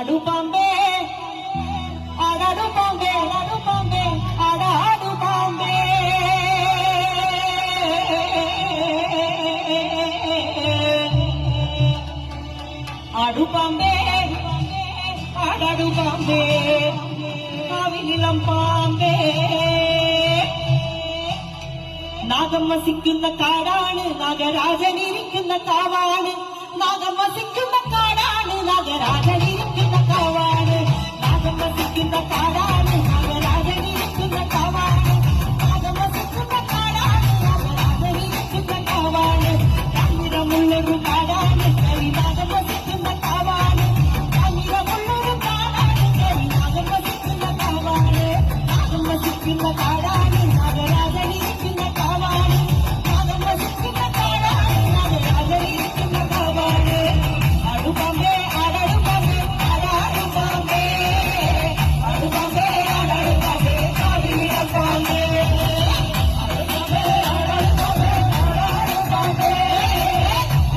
ആടു പാമ്പേ ആടാടു പാമ്പേ ആടാടു പാമ്പേ ആടാടു പാമ്പേ ആടു പാമ്പേ ആടാടു പാമ്പേ കാവിനിളം പാമ്പേ നാഗം വസിക്കുന്ന കാടാണ് നാഗരാജനിരിക്കുന്ന കാവാണ് നാഗം വസിക്കുന്ന കാടാണ് നാഗരാജനിരിക്കുന്ന കാവാണ് നാഗം വസിക്കുന്ന കാടാണ് നാഗരാജനിരിക്കുന്ന കാവാണ് നാഗം വസിക്കുന്ന കാടാണ് നാഗരാജനിരിക്കുന്ന കാവാണ് കാഞ്ഞിരമുള്ളൊരു കാടാണ് കരിനാഗം വസിക്കുന്ന കാവാണ് കാഞ്ഞിരമുള്ളൊരു കാടാണ് കരിനാഗം വസിക്കുന്ന കാവാണ് നാഗം വസിക്കുന്ന കാടാണ് നാഗരാജനിരിക്കുന്ന കാവാണ് നാഗം വസിക്കുന്ന കാടാണ് നാഗരാജനിരിക്കുന്ന കാവാണ് ആടു പാമ്പേ ആടാടു പാമ്പേ ആടാടു പാമ്പേ ആടു പാമ്പേ ആടാടു പാമ്പേ കാവിനിളം പാമ്പേ ആടു പാമ്പേ ആടാടു പാമ്പേ ആടാടു പാമ്പേ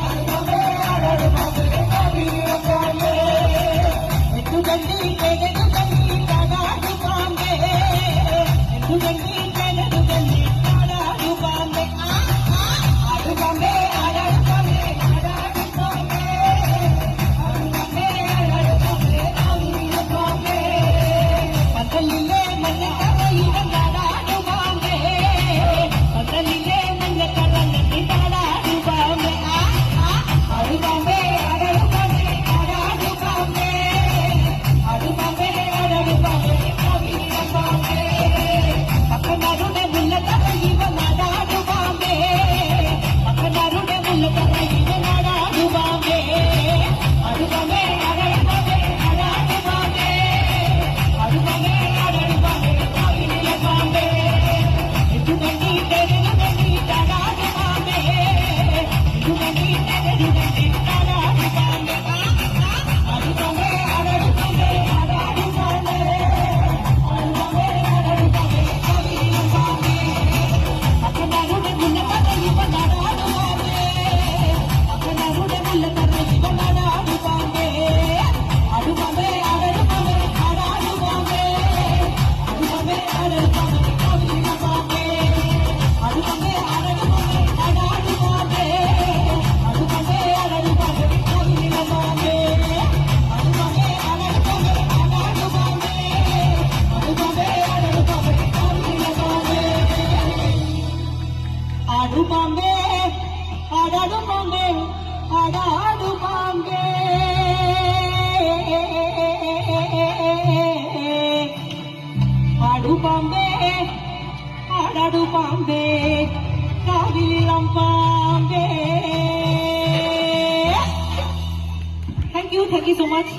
ആടു പാമ്പേ ആടാടു പാമ്പേ കാവിനിളം പാമ്പേ എട്ടുകണ്ടി കെടുകണ്ടി ആടാടു പാമ്പേ എട്ടുകണ്ടി കെടുകണ്ടി ആടാടു പാമ്പേ ആടു പാമ്പേ ആടാടു പാമ്പേ ആടാടു പാമ്പേ ആടു പാമ്പേ ആടാടു പാമ്പേ കാവിനിളം പാമ്പേ പന്തലിലെ മഞ്ഞക്കറയിലും ആടാടു പാമ്പേ പന്തലിലെ മഞ്ഞക്കറയിലും ആടാടു പാമ്പേ ആടു പാമ്പേ ആടാടു പാമ്പേ ആടാടു പാമ്പേ ആടു പാമ്പേ ആടാടു പാമ്പേ കാവിനിളം പാമ്പേ പക്കനാരുടെ മുല്ലത്തറയിലും ആടാടു പാമ്പേ പക്കനാരുടെ മുല്ലത്തറയിലും ആടാടു പാമ്പേ ആടു പാമ്പേ ആടാടു പാമ്പേ ആടാടു പാമ്പേ ആടു പാമ്പേ ആടാടു പാമ്പേ കാവിനിളം പാമ്പേ എട്ടുകണ്ടി കെടുകണ്ടി ആടാടു പാമ്പേ എട്ടുകണ്ടി കെടുകണ്ടി ആടാടു പാമ്പേ ആടു പാമ്പേ ആടാടു പാമ്പേ ആടാടു പാമ്പേ ആടു പാമ്പേ ആടാടു പാമ്പേ കാവിനിളം പാമ്പേ പക്കനാരുടെ മുല്ലത്തറയിലും ആടാടു പാമ്പേ പക്കനാരുടെ മുല്ലത്തറയിലും ആടാടു പാമ്പേ ആടു പാമ്പേ ആടാടു പാമ്പേ ആടാടു പാമ്പേ ആടു പാമ്പേ ആടാടു പാമ്പേ കാവിനിളം പാമ്പേ ആടു പാമ്പേ ആടാടു പാമ്പേ ആടാടു പാമ്പേ ആടു പാമ്പേ ആടാടു പാമ്പേ കാവിനിളം പാമ്പേ ആടു പാമ്പേ ആടാടു പാമ്പേ ആടാടു പാമ്പേ ആടു പാമ്പേ ആടാടു പാമ്പേ കാവിനിളം പാമ്പേ ആടു പാമ്പേ ആടാടു പാമ്പേ ആടാടു പാമ്പേ ആടു പാമ്പേ ആടാടു പാമ്പേ കാവിനിളം പാമ്പേ. Thank you so much.